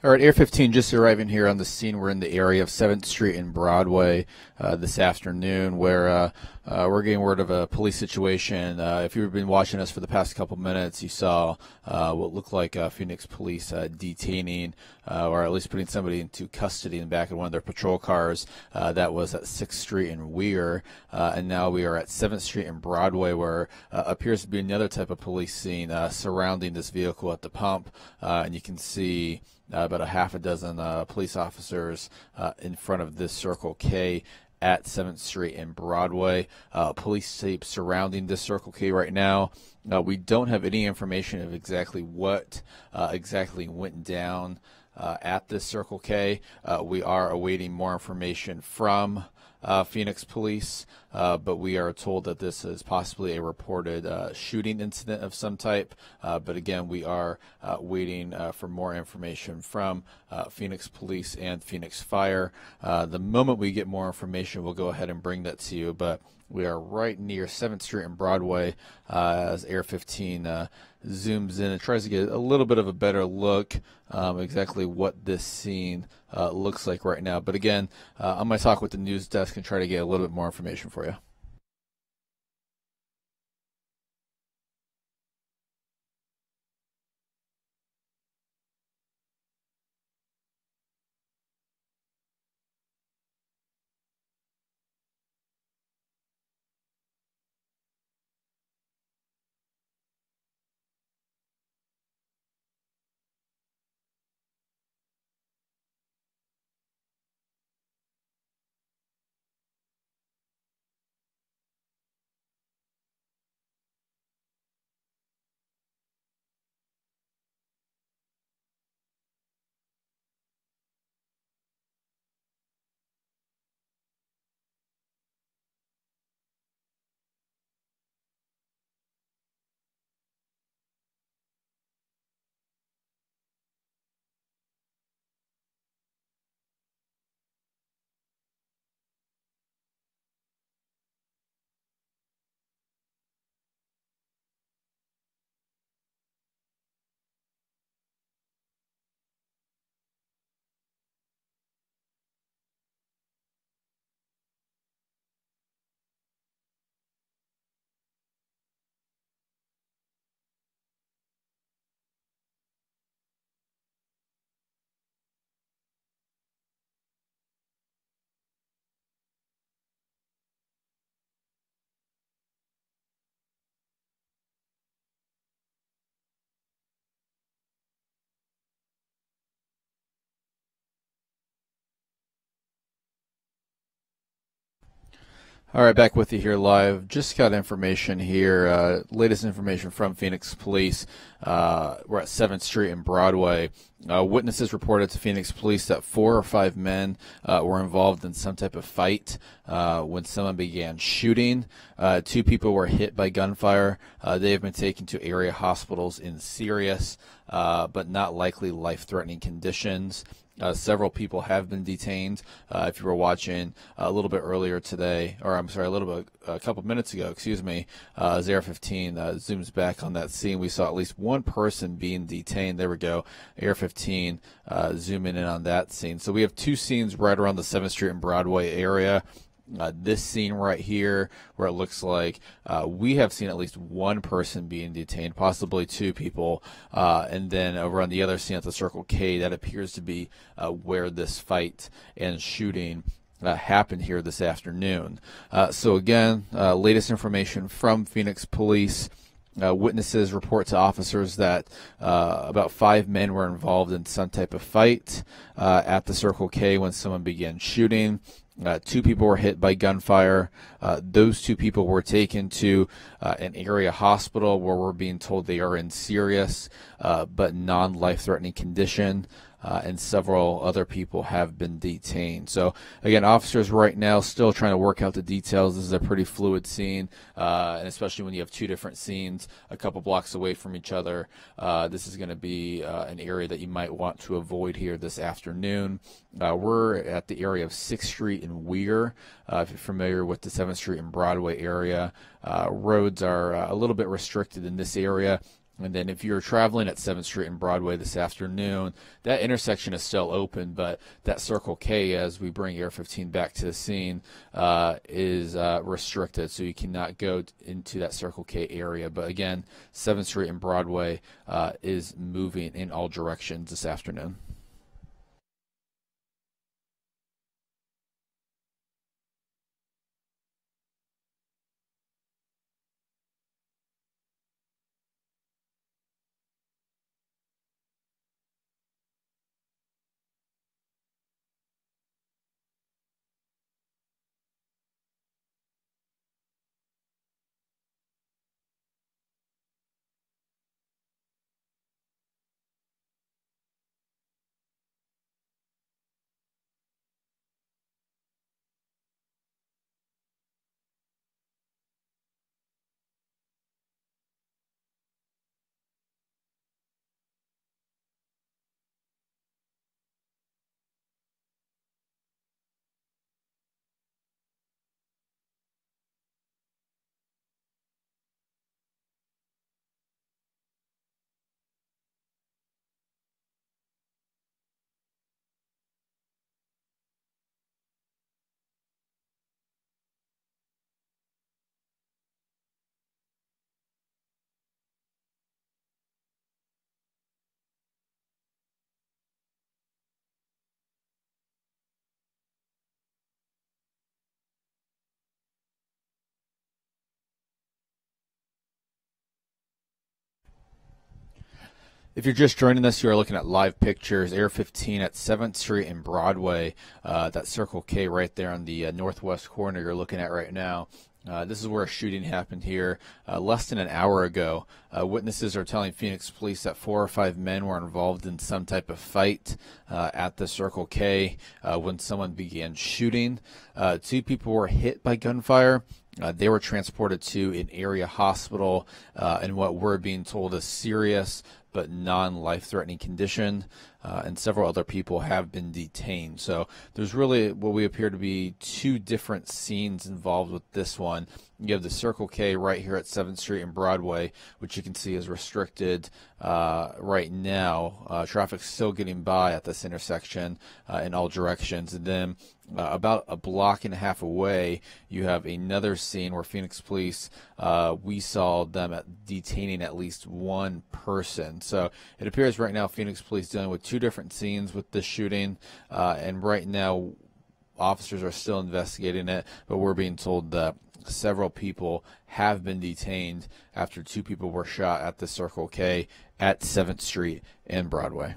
All right, Air 15 just arriving here on the scene. We're in the area of 7th Street and Broadway this afternoon where we're getting word of a police situation. If you've been watching us for the past couple minutes, you saw what looked like Phoenix police detaining or at least putting somebody into custody in the back of one of their patrol cars. That was at 6th Street and Weir. And now we are at 7th Street and Broadway where appears to be another type of police scene surrounding this vehicle at the pump. And you can see about a half a dozen police officers in front of this Circle K at 7th Street and Broadway. Police tape surrounding this Circle K right now. We don't have any information of exactly what exactly went down at this Circle K. We are awaiting more information from Phoenix police, but we are told that this is possibly a reported shooting incident of some type. But again, we are waiting for more information from Phoenix police and Phoenix Fire. The moment we get more information, we'll go ahead and bring that to you. But we are right near 7th Street and Broadway as Air 15 zooms in and tries to get a little bit of a better look exactly what this scene looks like right now. But again, I'm going to talk with the news desk and try to get a little bit more information for you. All right, back with you here live. Just got information here, latest information from Phoenix Police. We're at 7th Street and Broadway. Witnesses reported to Phoenix Police that 4 or 5 men were involved in some type of fight when someone began shooting. 2 people were hit by gunfire. They have been taken to area hospitals in serious but not likely life-threatening conditions. Several people have been detained. If you were watching a little bit earlier today, or I'm sorry, a couple minutes ago, excuse me, as Air 15 zooms back on that scene, we saw at least one person being detained. There we go. Air 15 zooming in on that scene. So we have 2 scenes right around the 7th Street and Broadway area. This scene right here where it looks like we have seen at least one person being detained, possibly 2 people, and then over on the other scene at the Circle K, that appears to be where this fight and shooting happened here this afternoon. So again, latest information from Phoenix Police. Witnesses report to officers that about 5 men were involved in some type of fight at the Circle K when someone began shooting. 2 people were hit by gunfire. Those 2 people were taken to an area hospital where we're being told they are in serious but non-life-threatening condition. And several other people have been detained. So again, officers right now still trying to work out the details. This is a pretty fluid scene, and especially when you have 2 different scenes a couple blocks away from each other. This is going to be an area that you might want to avoid here this afternoon. We're at the area of 6th Street and Weir. If you're familiar with the 7th Street and Broadway area, roads are a little bit restricted in this area. And then if you're traveling at 7th Street and Broadway this afternoon, that intersection is still open, but that Circle K, as we bring Air 15 back to the scene, is restricted. So you cannot go into that Circle K area. But again, 7th Street and Broadway is moving in all directions this afternoon. If you're just joining us, you are looking at live pictures, Air 15 at 7th Street and Broadway, that Circle K right there on the northwest corner you're looking at right now. This is where a shooting happened here less than an hour ago. Witnesses are telling Phoenix police that 4 or 5 men were involved in some type of fight at the Circle K when someone began shooting. 2 people were hit by gunfire. They were transported to an area hospital in what we're being told is serious but non-life-threatening condition, and several other people have been detained. So there's really what we appear to be 2 different scenes involved with this one. You have the Circle K right here at 7th Street and Broadway, which you can see is restricted right now. Traffic's still getting by at this intersection in all directions. And then about a block and a half away, you have another scene where Phoenix police, we saw them detaining at least 1 person. So it appears right now Phoenix police dealing with 2 different scenes with this shooting, and right now officers are still investigating it, but we're being told that several people have been detained after 2 people were shot at the Circle K at 7th Street and Broadway.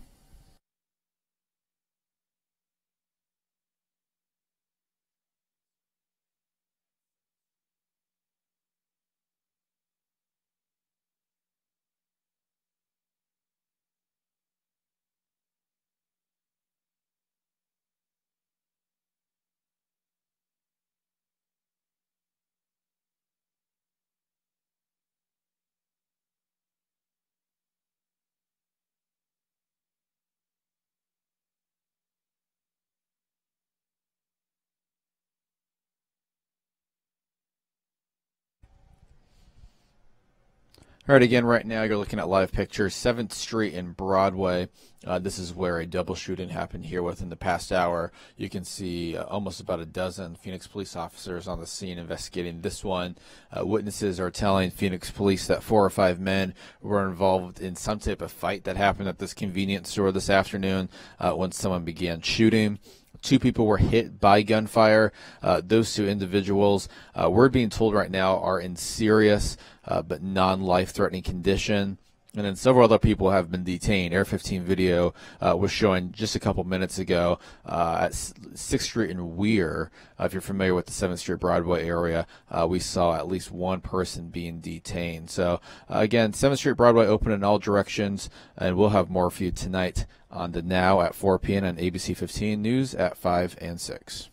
All right, again, right now you're looking at live pictures, 7th Street and Broadway. This is where a double shooting happened here within the past hour. You can see almost about a dozen Phoenix police officers on the scene investigating this one. Witnesses are telling Phoenix police that 4 or 5 men were involved in some type of fight that happened at this convenience store this afternoon when someone began shooting. 2 people were hit by gunfire. Those 2 individuals, we're being told right now, are in serious but non-life-threatening condition. And then several other people have been detained. Air 15 video was showing just a couple minutes ago at 6th Street and Weir. If you're familiar with the 7th Street Broadway area, we saw at least 1 person being detained. So again, 7th Street Broadway open in all directions, and we'll have more for you tonight on the Now at 4 p.m. on ABC 15 News at 5 and 6.